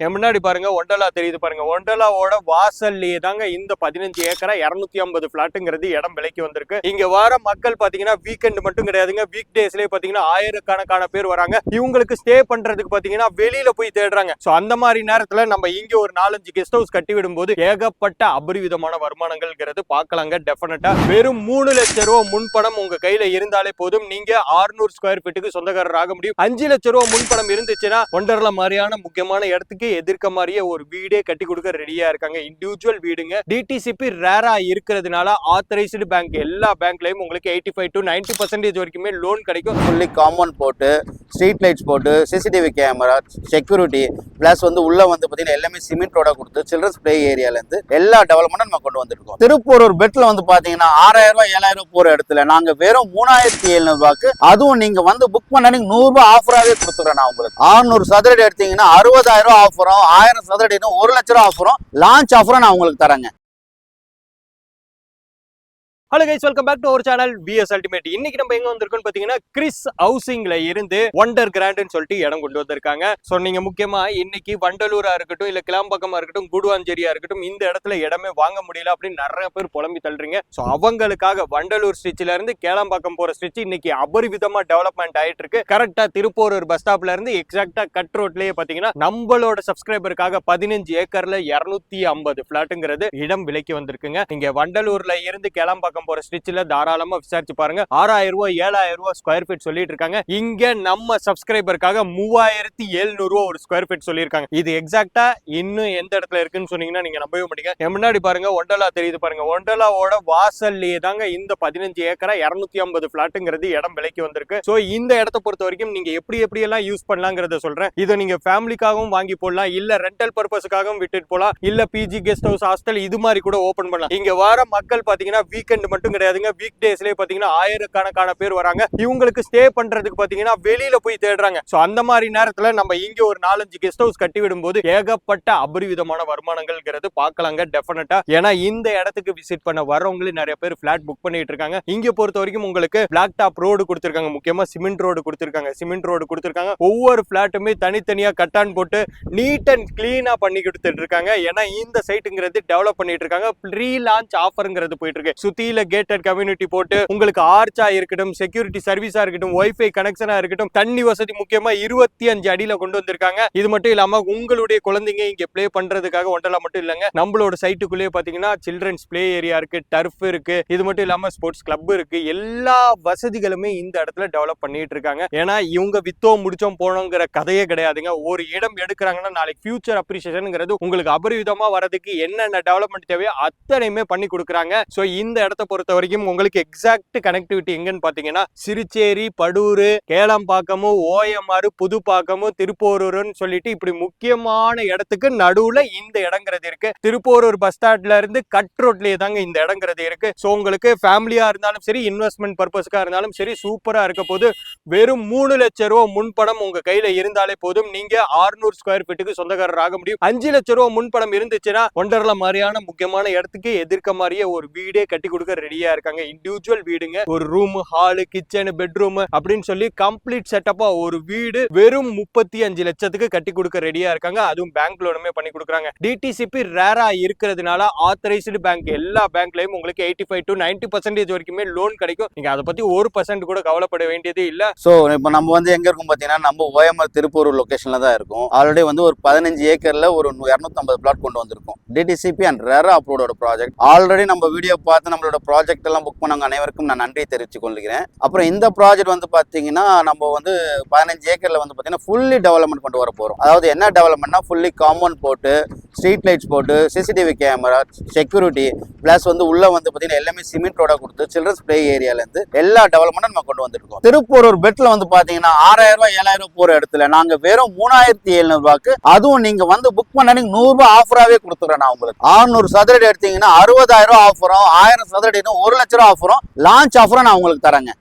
என் முன்னாடி பாருங்க ஒண்டலா தெரியுது பாருங்க. ஒண்டலாவோட வாசல்லையே தாங்க இந்த 15 ஏக்கரா 250 பிளாட்டுங்கிறது இடம் விலைக்கு வந்திருக்கு. இங்க வர மக்கள் பாத்தீங்கன்னா வீக்கெண்ட் மட்டும் கிடையாதுங்க, வீக் டேஸ்லயே பாத்தீங்கன்னா ஆயிரக்கணக்கான பேர் வராங்க. இவங்களுக்கு ஸ்டே பண்றதுக்கு பாத்தீங்கன்னா வெளியில போய் தேடுறாங்க. சோ அந்த மாதிரி நேரத்துல நம்ம இங்க ஒரு 4-5 கெஸ்ட் ஹவுஸ் கட்டி விடும்போது ஏகப்பட்ட அபரிவிதமான வருமானங்கள்ங்கிறது பாக்கலாங்க. டெஃபினட்டா வெறும் 3 லட்சம் ரூபாய் முன்பணம் உங்க கையில இருந்தாலே போதும், நீங்க 600 ஸ்கொயர் ஃபீட்டுக்கு சொந்தக்காரர் ஆக முடியும். 5 லட்சம் ரூபாய் முன்பணம் இருந்துச்சுன்னா ஒண்டர்லா மாதிரியான முக்கியமான இடத்துக்கு எதிர்க்க மாதிரியே ஒரு வீடே கட்டி கொடுக்க ரெடியா இருக்காங்க. இண்டிவிஜுவல் வீடுங்க. டிடிசிபி ரேரா இருக்கிறதுனால ஆத்தரைஸ்டு பேங்க் எல்லா பேங்க்லயும் உங்களுக்கு 85 to 90% வரைக்குமே லோன் கிடைக்கும். ஃபுல்லி காம்பவுண்ட் போட்டு ஸ்ட்ரீட் லைட்ஸ் போட்டு சிசிடிவி கேமரா செக்யூரிட்டி பிளஸ் உள்ள பாத்தீங்கன்னா எல்லாமே சிமெண்ட் ரோட கொடுத்து சில்ட்ரன்ஸ் பிளே ஏரியால இருந்து எல்லா டெவலப்மெண்ட்டும் நம்ம கொண்டு வந்திருக்கோம். திருப்பூர் ஒரு பெட்ல பாத்தீங்கன்னா 6000 ரூபாய் 7000 போற இடத்துல நாங்க வெறும் 3700 ரூபாய்க்கு, அதுவும் நீங்க புக் பண்ண 100 ரூபாய் ஆஃபராவே கொடுத்துறேன். நான் உங்களுக்கு 600 சதுரடி எடுத்தீங்கன்னா 60,000 ரூபாய் ஆஃபரும், 1000 சதுரடி 1 லட்சம் ரூபாய் ஆஃபரும், லான்ச் ஆஃபரும் நான் உங்களுக்கு தரேங்க. Hello guys, welcome back to our channel PS ultimate. இன்னைக்கு நம்ம எங்க வந்திருக்கோம்னு பாத்தீங்கன்னா கிறிஸ் ஹவுசிங்ல இருந்து வண்டர் கிராண்ட்னு சொல்லிட்டு இடம் கொண்டு வந்திருக்காங்க. சோ நீங்க முக்கியமா இன்னைக்கு வண்டலூரா இருக்கட்டும், இல்ல கிளாம்பாக்கமா இருக்கட்டும், குடுவாஞ்சேரியா இருக்கட்டும், இந்த இடத்துல இடமே வாங்க முடியல அப்படின்னு நிறைய பேர் புலம்பி தள்ளுறீங்க. சோ அவங்களுக்காக வண்டலூர் ஸ்ட்ரிட்ச்ல இருந்து கேளம்பாக்கம் போற ஸ்ட்ரிட்ச் இன்னைக்கு அபரிவிதமா டெவலப்மெண்ட் ஆயிட்டு இருக்கு. கரெக்டா திருப்பூர் பஸ் ஸ்டாப்ல இருந்து எக்ஸாக்டா கட் ரோட்லயே பாத்தீங்கன்னா நம்மளோட சப்ஸ்கிரைபருக்காக 15 ஏக்கர்ல 250 பிளாட்டுங்கிறது இடம் விலைக்கு வந்திருக்குங்க. நீங்க வண்டலூர்ல இருந்து கேளம்பாக்கம் போற ஸ்ட்ரிட்ச்ல தாராளமா விசாரிச்சு பாருங்க. 6000 ரூபாய் 7000 ரூபாய் ஸ்கொயர் ஃபீட் சொல்லிட்டு இருக்காங்க. இங்க நம்ம சப்ஸ்கிரைபருக்காக 3700 ரூபாய் ஒரு ஸ்கொயர் ஃபீட் சொல்லியிருக்காங்க. இது எக்ஸாக்டா இன்னும் எந்த இடத்துல இருக்குன்னு சொன்னீங்கன்னா நீங்க நம்பவே மாட்டீங்க. என் முன்னாடி பாருங்க ஒண்டலா தெரியுது பாருங்க. ஒண்டலாவோட வாசல்லையே தாங்க இந்த 15 ஏக்கரா 250 பிளாட்டுங்கிறது இடம் விலைக்கு வந்திருக்கு. சோ இந்த இடத்தை பொறுத்த வரைக்கும் நீங்க எப்படி எல்லாம் யூஸ் பண்ணலாங்கிறத சொல்றேன். இதை நீங்க ஃபேமிலிக்காகவும் வாங்கி போடலாம், இல்ல ரெண்டல் பர்பஸ்க்காகவும் விட்டுட்டு போலாம், இல்ல பிஜி கெஸ்ட் ஹவுஸ் ஹாஸ்டல் இது மாதிரி கூட ஓபன் பண்ணலாம். இங்க வர மக்கள் பாத்தீங்கன்னா வீக்கெண்ட் மட்டும் கிடையாதுங்க, வீக் டேஸ்லயே பாத்தீங்கன்னா ஆயிரக்கணக்கான பேர் வராங்க. இவங்களுக்கு ஸ்டே பண்றதுக்கு பாத்தீங்கன்னா வெளியில போய் தேடுறாங்க. சோ அந்த மாதிரி நேரத்துல நம்ம இங்க ஒரு 4-5 கெஸ்ட் ஹவுஸ் கட்டி விடும்போது ஏகப்பட்ட அபரிவிதமான வருமானங்கள்ங்கிறது பாக்கலாங்க. டெஃபினட்டா ஏன்னா இந்த இடத்துக்கு விசிட் பண்ண வரவங்களும் நிறைய பேர் பிளாட் புக் பண்ணிட்டு இருக்காங்க. இங்க பொறுத்த வரைக்கும் உங்களுக்கு பிளாக் டாப் ரோடு கொடுத்திருக்காங்க, முக்கியமா சிமெண்ட் ரோடு கொடுத்திருக்காங்க. ஒவ்வொரு பிளாட்டுமே தனித்தனியா கட்டான் போட்டு நீட் அண்ட் கிளீனா பண்ணி கொடுத்துட்டு இருக்காங்க. ஏன்னா இந்த சைட்டுங்கிறது டெவலப் பண்ணிட்டு இருக்காங்க. ப்ரீ லான்ச் ஆஃபர்ங்கிறது போயிட்டு இருக்கு. சுத்தியில கேட்டட் கம்யூனிட்டி போட்டு உங்களுக்கு ஆர்ச்சா இருக்கட்டும், செக்யூரிட்டி சர்வீஸா இருக்கட்டும், வைஃபை கனெக்ஷனா இருக்கட்டும், தண்ணி வசதி முக்கியமா 25 அடியில கொண்டு வந்திருக்காங்க. இது மட்டும் இல்லாம உங்களுடைய குழந்தைங்க இங்க பிளே பண்றதுக்காக ஒண்டலா மட்டும் இல்லங்க, நம்மளோட சைட்டுக்குள்ளேயே பாத்தீங்கன்னா சில்ட்ரன்ஸ் பிளே ஏரியா இருக்கு, டர்ஃப் இருக்கு, இது மட்டும் இல்லாம ஸ்போர்ட்ஸ் கிளப் இருக்கு. எல்லா வசதிகளுமே இந்த இடத்துல டெவலப் பண்ணிட்டு இருக்காங்க. ஏன்னா இவங்க வித்தோம் முடிச்சோம் போனோங்கிற கதையே கிடையாதுங்க. ஒரு இடம் எடுக்கிறாங்கன்னா நாளைக்கு ஃபியூச்சர் அப்ரிசியேஷன்ங்கிறது உங்களுக்கு அபரிவிதமா வரதுக்கு என்னென்ன டெவலப்மெண்ட் தேவையோ அத்தனையுமே பண்ணி கொடுக்குறாங்க. சோ இந்த இடத்த பொறுத்த வரைக்கும் உங்களுக்கு எக்ஸாக்ட் கனெக்டிவிட்டி எங்கன்னு பாத்தீங்கன்னா சிறுச்சேரி, படூர், கேளம்பாக்கமும், ஓஎம்ஆர், புதுப்பாக்கமும், திருப்போரூர்னு சொல்லிட்டு இப்படி முக்கியமான இடத்துக்கு நடுவுல இந்த இடங்கிறது இருக்கு. திருப்போரூர் பஸ் ஸ்டாண்ட்ல இருந்து கட் ரோட்லயே தாங்க இந்த இடங்கிறது இருக்கு. சோ உங்களுக்கு ஃபேமிலியா இருந்தாலும் சரி, இன்வெஸ்ட்மெண்ட் பர்பஸ்க்கா இருந்தாலும் சரி, சூப்பரா இருக்க போது. வெறும் 3 லட்சம் ரூபாய் முன்பணம் உங்க கையில இருந்தாலே போதும், நீங்க 600 ஸ்கொயர் ஃபீட்டுக்கு சொந்தக்காரர் ஆக முடியும். 5 லட்சம் ரூபாய் முன்பணம் இருந்துச்சுன்னா ஒண்டர்லா மாதிரியான முக்கியமான இடத்துக்கு எதிர்க்க மாதிரியே ஒரு வீடே கட்டி கொடுக்க ரெடியா இருக்காங்க. இண்டிவிஜுவல் வீடுங்க. ஒரு ரூம், ஹால், கிச்சன், பெட்ரூம் அப்படின்னு சொல்லி கம்ப்ளீட் செட்டப்பா ஒரு வீடு வெறும் 35 லட்சத்துக்கு கட்டி கொடுக்க ரெடியா இருக்காங்க. அதுவும் பேங்க் லோனுமே பண்ணி கொடுக்குறாங்க. டிடிசிபி ரேரா இருக்கிறதுனால ஆத்தரைஸ்டு பேங்க் எல்லா பேங்க்லயும் உங்களுக்கு 85 to 90% வரைக்குமே லோன் கிடைக்கும். நீங்க அதை பத்தி 1% கூட கவலைப்பட வேண்டியதே இல்ல. சோ இப்போ நம்ம எங்க இருக்கும் பாத்தீங்கன்னா நம்ம ஓஎம்ஆர் திருப்பூர் லொகேஷன்ல தான் இருக்கும். ஆல்ரெடி ஒரு 15 ஏக்கர்ல ஒரு 250 பிளாட் கொண்டு வந்திருக்கும். டிடிசிபி அண்ட் ரேரா அப்ரூவ்டோட ப்ராஜெக்ட். ஆல்ரெடி நம்ம வீடியோ பார்த்து நம்மளோட ப்ராஜெக்ட் எல்லாம் புக் பண்ணவங்க அனைவருக்கும் நான் நன்றி தெரிவித்துக் கொள்கிறேன். அப்புறம் இந்த ப்ராஜெக்ட் பாத்தீங்கன்னா நம்ம 15 ஏக்கர்ல பாத்தீங்கன்னா ஃபுல்லி டெவலப்மெண்ட் கொண்டு வர போறோம். அதாவது என்ன டெவலப்மெண்ட்னா ஃபுல்லி காம்பவுண்ட் போட்டு ஸ்ட்ரீட் லைட்ஸ் போட்டு சிசிடிவி கேமரா செக்யூரிட்டி பிளஸ் உள்ள பாத்தீங்கன்னா எல்லாமே சிமெண்ட் ரோட கொடுத்து சில்ட்ரன்ஸ் பிளே ஏரியால இருந்து எல்லா டெவலப்மெண்ட்டும் நம்ம கொண்டு வந்திருக்கோம். திருப்பூர் ஒரு பெட்ல பாத்தீங்கன்னா 6000 ரூபாய் 7000 போற இடத்துல நாங்க வெறும் 3700 ரூபாய்க்கு, அதுவும் நீங்க புக் பண்ண 100 ரூபாய் ஆஃபராவே கொடுத்துறேன். நான் உங்களுக்கு 600 சதுரடி எடுத்தீங்கன்னா 60,000 ரூபாய் ஆஃபரும், 1000 சதுரடி 1 லட்சம் ரூபாய் ஆஃபரும், லான்ச் ஆஃபரும் நான் உங்களுக்கு தரேங்க.